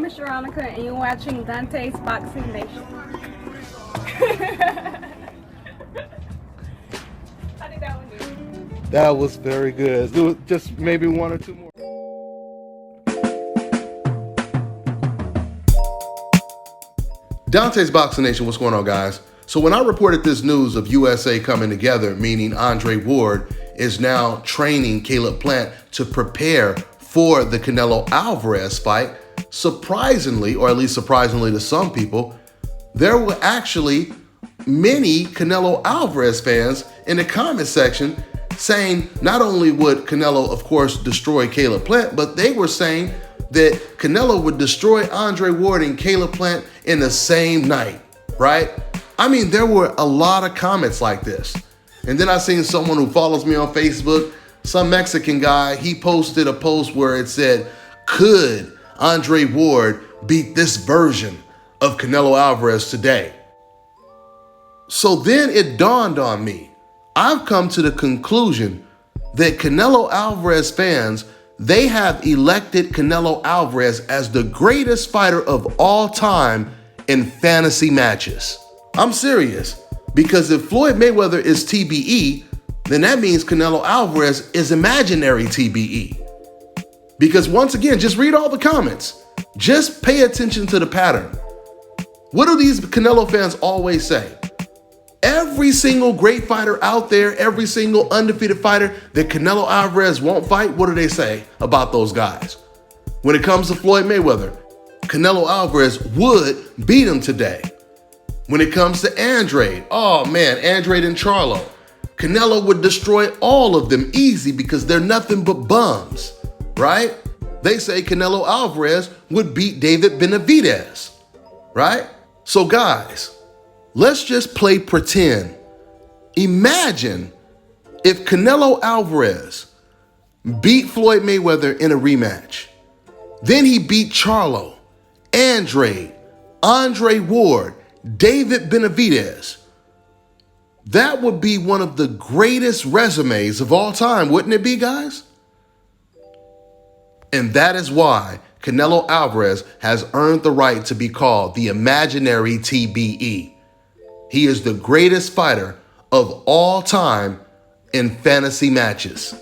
is Sharonica, and you're watching Dante's Boxing Nation. How did that one do? That was very good. Do just maybe one or two more. Dante's Boxing Nation, what's going on, guys? So when I reported this news of USA coming together, meaning Andre Ward is now training Caleb Plant to prepare for the Canelo Alvarez fight, surprisingly, or at least surprisingly to some people, there were actually many Canelo Alvarez fans in the comment section saying not only would Canelo, of course, destroy Caleb Plant, but they were saying that Canelo would destroy Andre Ward and Caleb Plant in the same night, right? I mean, there were a lot of comments like this. And then I seen someone who follows me on Facebook, some Mexican guy, he posted a post where it said, could Andre Ward beat this version of Canelo Alvarez today? So then it dawned on me. I've come to the conclusion that Canelo Alvarez fans, they have elected Canelo Alvarez as the greatest fighter of all time in fantasy matches. I'm serious, because if Floyd Mayweather is TBE, then that means Canelo Alvarez is imaginary TBE. Because once again, just read all the comments. Just pay attention to the pattern. What do these Canelo fans always say? Every single great fighter out there, every single undefeated fighter that Canelo Alvarez won't fight, what do they say about those guys? When it comes to Floyd Mayweather, Canelo Alvarez would beat him today. When it comes to Andrade, oh man, Andrade and Charlo, Canelo would destroy all of them easy because they're nothing but bums, right? They say Canelo Alvarez would beat David Benavidez, right? So guys, let's just play pretend. Imagine if Canelo Alvarez beat Floyd Mayweather in a rematch. Then he beat Charlo, Andrade, Andre Ward, David Benavidez. That would be one of the greatest resumes of all time, wouldn't it be, guys? And that is why Canelo Alvarez has earned the right to be called the imaginary TBE. He is the greatest fighter of all time in fantasy matches.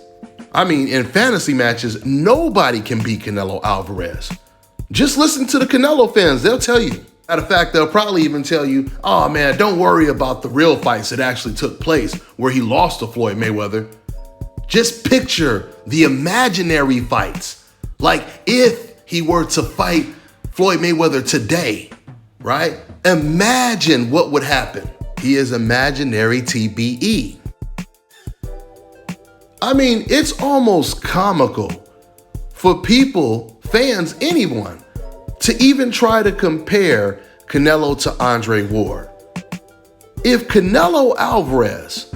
I mean, in fantasy matches, nobody can beat Canelo Alvarez. Just listen to the Canelo fans, they'll tell you. Matter of fact, they'll probably even tell you, oh man, don't worry about the real fights that actually took place where he lost to Floyd Mayweather. Just picture the imaginary fights. Like if he were to fight Floyd Mayweather today, right? Imagine what would happen. He is imaginary TBE. I mean, it's almost comical for people, fans, anyone, to even try to compare Canelo to Andre Ward. If Canelo Alvarez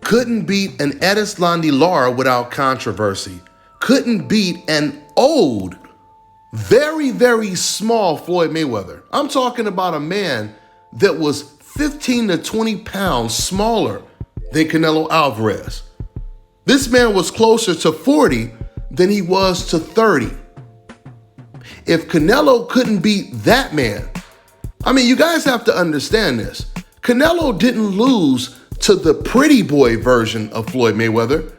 couldn't beat an Erislandy Lara without controversy, couldn't beat an old, very, very small Floyd Mayweather. I'm talking about a man that was 15 to 20 pounds smaller than Canelo Alvarez. This man was closer to 40 than he was to 30. If Canelo couldn't beat that man, I mean, you guys have to understand this. Canelo didn't lose to the pretty boy version of Floyd Mayweather.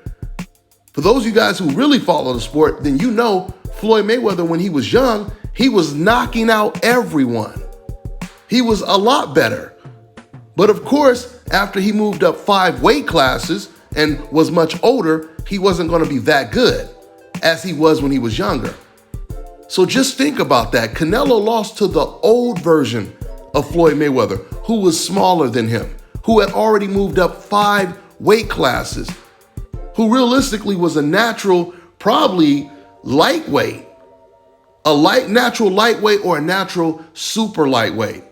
For those of you guys who really follow the sport, then you know Floyd Mayweather, when he was young, he was knocking out everyone. He was a lot better. But of course, after he moved up 5 weight classes and was much older, he wasn't going to be that good as he was when he was younger. So just think about that. Canelo lost to the old version of Floyd Mayweather, who was smaller than him, who had already moved up 5 weight classes, who realistically was a natural, probably lightweight, natural lightweight or a natural super lightweight.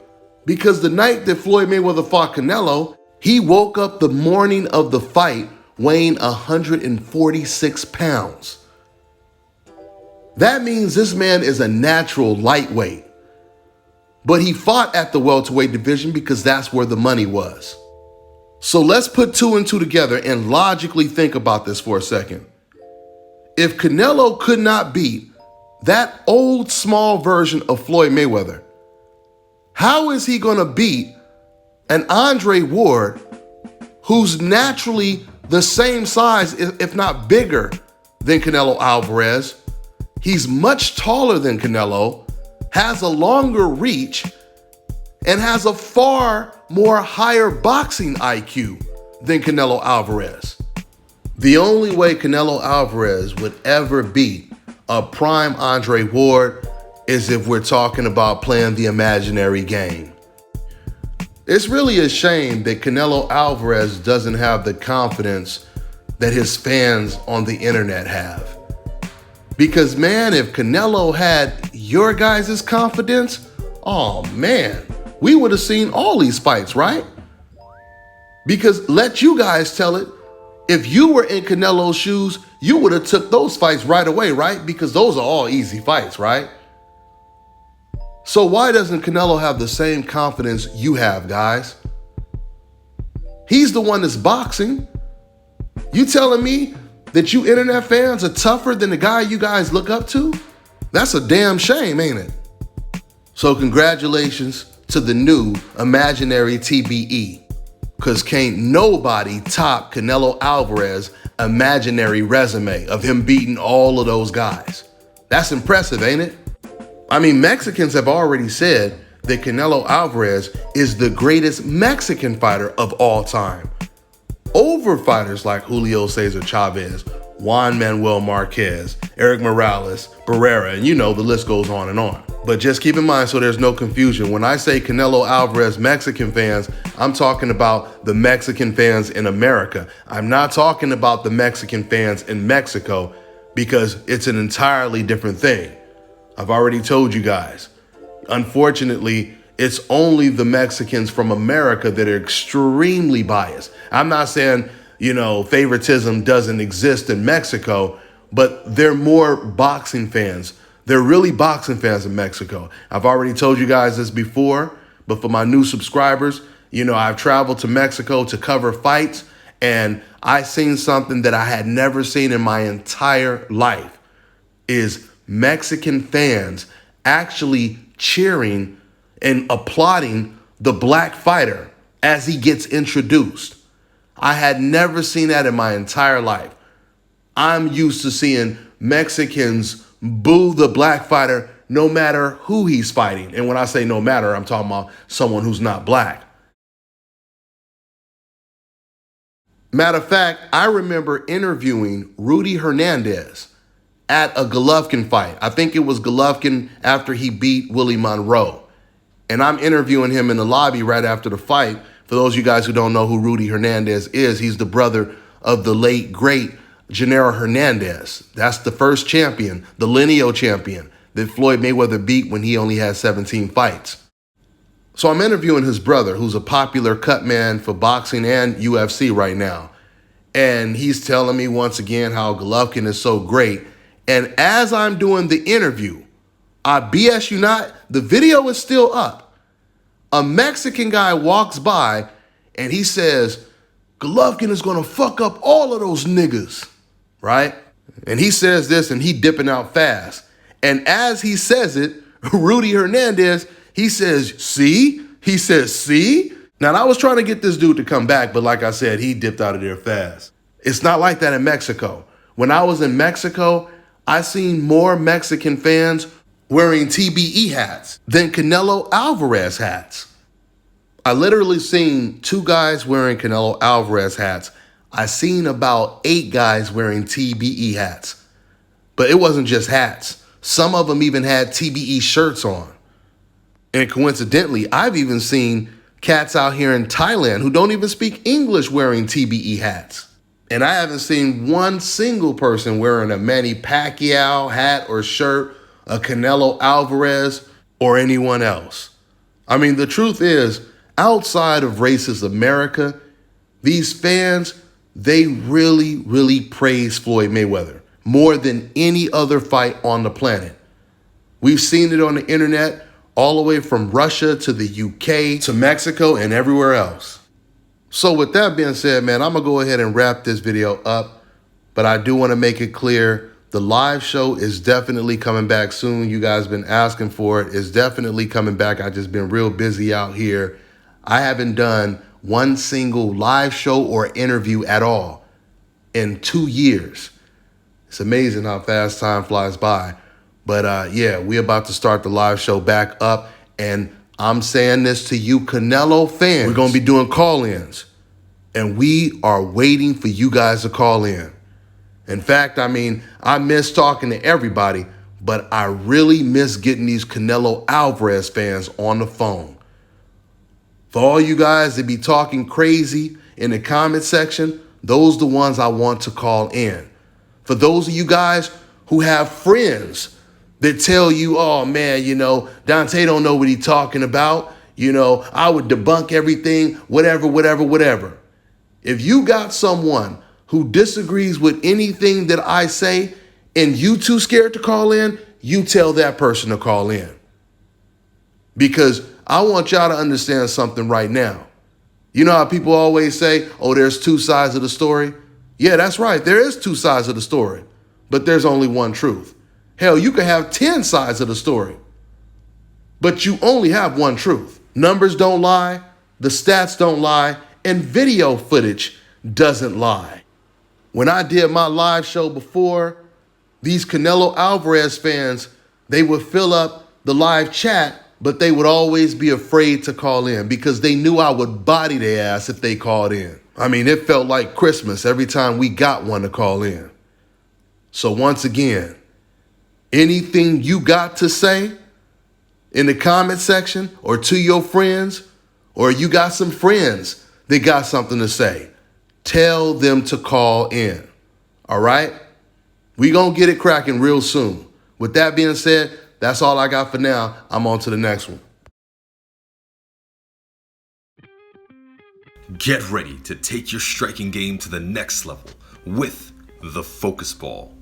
Because the night that Floyd Mayweather fought Canelo, he woke up the morning of the fight weighing 146 pounds. That means this man is a natural lightweight. But he fought at the welterweight division because that's where the money was. So let's put 2 and 2 together and logically think about this for a second. If Canelo could not beat that old small version of Floyd Mayweather. How is he gonna beat an Andre Ward who's naturally the same size, if not bigger, than Canelo Alvarez? He's much taller than Canelo, has a longer reach, and has a far more higher boxing IQ than Canelo Alvarez. The only way Canelo Alvarez would ever beat a prime Andre Ward is if we're talking about playing the imaginary game. It's really a shame that Canelo Alvarez doesn't have the confidence that his fans on the internet have. Because man, if Canelo had your guys' confidence, oh man, we would have seen all these fights, right? Because let you guys tell it, if you were in Canelo's shoes, you would have took those fights right away, right? Because those are all easy fights, right? So why doesn't Canelo have the same confidence you have, guys? He's the one that's boxing. You telling me that you internet fans are tougher than the guy you guys look up to? That's a damn shame, ain't it? So congratulations to the new imaginary TBE, because can't nobody top Canelo Alvarez imaginary resume of him beating all of those guys. That's impressive, ain't it? I mean, Mexicans have already said that Canelo Alvarez is the greatest Mexican fighter of all time, over fighters like Julio Cesar Chavez, Juan Manuel Marquez, Eric Morales, Barrera, and you know, the list goes on and on. But just keep in mind so there's no confusion, when I say Canelo Alvarez Mexican fans, I'm talking about the Mexican fans in America. I'm not talking about the Mexican fans in Mexico, because it's an entirely different thing. I've already told you guys. Unfortunately, it's only the Mexicans from America that are extremely biased. I'm not saying, you know, favoritism doesn't exist in Mexico, but they're more boxing fans. They're really boxing fans in Mexico. I've already told you guys this before, but for my new subscribers, you know, I've traveled to Mexico to cover fights, and I seen something that I had never seen in my entire life, is Mexican fans actually cheering and applauding the black fighter as he gets introduced. I had never seen that in my entire life. I'm used to seeing Mexicans boo the black fighter no matter who he's fighting. And when I say no matter, I'm talking about someone who's not black. Matter of fact, I remember interviewing Rudy Hernandez at a Golovkin fight. I think it was Golovkin after he beat Willie Monroe. And I'm interviewing him in the lobby right after the fight. For those of you guys who don't know who Rudy Hernandez is, he's the brother of the late, great Genaro Hernandez. That's the first champion, the lineal champion that Floyd Mayweather beat when he only had 17 fights. So I'm interviewing his brother, who's a popular cut man for boxing and UFC right now. And he's telling me once again how Golovkin is so great. And as I'm doing the interview, I BS you not, the video is still up. A Mexican guy walks by and he says, Golovkin is gonna fuck up all of those niggas, right? And he says this and he dipping out fast. And as he says it, Rudy Hernandez, he says, see? He says, see? Now, I was trying to get this dude to come back, but like I said, he dipped out of there fast. It's not like that in Mexico. When I was in Mexico, I seen more Mexican fans wearing TBE hats than Canelo Alvarez hats. I literally seen 2 guys wearing Canelo Alvarez hats. I seen about 8 guys wearing TBE hats. But it wasn't just hats. Some of them even had TBE shirts on. And coincidentally, I've even seen cats out here in Thailand who don't even speak English wearing TBE hats. And I haven't seen one single person wearing a Manny Pacquiao hat or shirt, a Canelo Alvarez, or anyone else. I mean, the truth is, outside of racist America, these fans, they really, really praise Floyd Mayweather more than any other fight on the planet. We've seen it on the internet all the way from Russia to the UK to Mexico and everywhere else. So with that being said, man, I'm going to go ahead and wrap this video up. But I do want to make it clear The live show is definitely coming back soon. You guys been asking for it. It's definitely coming back. I just been real busy out here. I haven't done one single live show or interview at all in 2 years. It's amazing how fast time flies by. But yeah, we're about to start the live show back up. And I'm saying this to you Canelo fans. We're going to be doing call-ins. And we are waiting for you guys to call in. In fact, I miss talking to everybody, but I really miss getting these Canelo Alvarez fans on the phone. For all you guys that be talking crazy in the comment section, those are the ones I want to call in. For those of you guys who have friends that tell you, oh man, Dante don't know what he's talking about. I would debunk everything, whatever. If you got someone who disagrees with anything that I say and you too scared to call in, you tell that person to call in. Because I want y'all to understand something right now. You know how people always say, oh, there's two sides of the story? Yeah, that's right. There is two sides of the story, but there's only one truth. Hell, you could have 10 sides of the story, but you only have one truth. Numbers don't lie, the stats don't lie, and video footage doesn't lie. When I did my live show before, these Canelo Alvarez fans, they would fill up the live chat, but they would always be afraid to call in because they knew I would body their ass if they called in. It felt like Christmas every time we got one to call in. So once again, anything you got to say in the comment section or to your friends, or you got some friends that got something to say, tell them to call in. All right? We gonna get it cracking real soon. With that being said, that's all I got for now. I'm on to the next one. Get ready to take your striking game to the next level with the Focus Ball.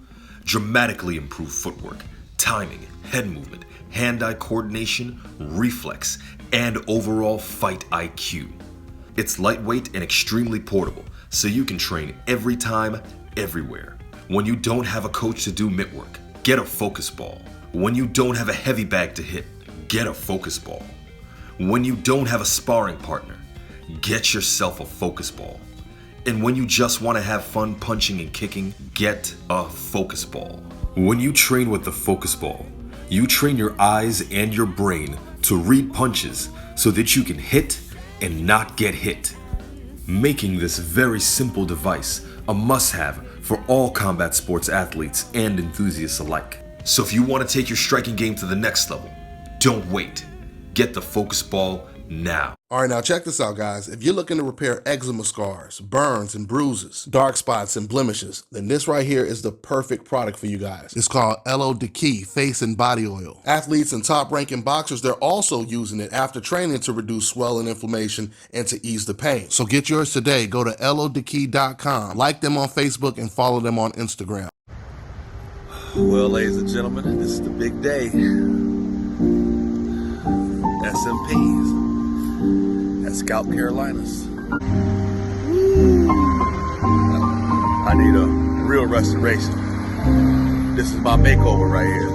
Dramatically improved footwork, timing, head movement, hand-eye coordination, reflex, and overall fight IQ. It's lightweight and extremely portable, so you can train every time, everywhere. When you don't have a coach to do mitt work, get a Focus Ball. When you don't have a heavy bag to hit, get a Focus Ball. When you don't have a sparring partner, get yourself a Focus Ball. And when you just want to have fun punching and kicking, get a Focus Ball. When you train with the Focus Ball, you train your eyes and your brain to read punches so that you can hit and not get hit, making this very simple device a must-have for all combat sports athletes and enthusiasts alike. So if you want to take your striking game to the next level, don't wait. Get the Focus Ball now. All right, now check this out, guys. If you're looking to repair eczema scars, burns and bruises, dark spots and blemishes, then this right here is the perfect product for you guys. It's called Elo Deki Face and Body Oil. Athletes and top-ranking boxers, they're also using it after training to reduce swelling, inflammation, and to ease the pain. So get yours today. Go to elodeki.com, like them on Facebook, and follow them on Instagram. Well, ladies and gentlemen, this is the big day. SMPs at Scalp Carolinas. I need a real restoration. This is my makeover right here.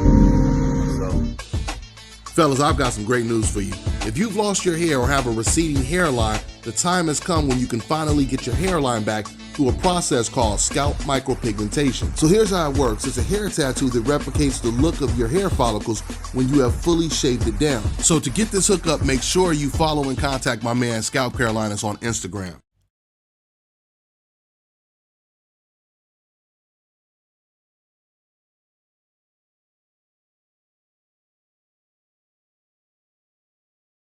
Fellas, I've got some great news for you. If you've lost your hair or have a receding hairline, the time has come when you can finally get your hairline back through a process called scalp micropigmentation. So here's how it works. It's a hair tattoo that replicates the look of your hair follicles when you have fully shaved it down. So to get this hookup, make sure you follow and contact my man Scalp Carolinas on Instagram.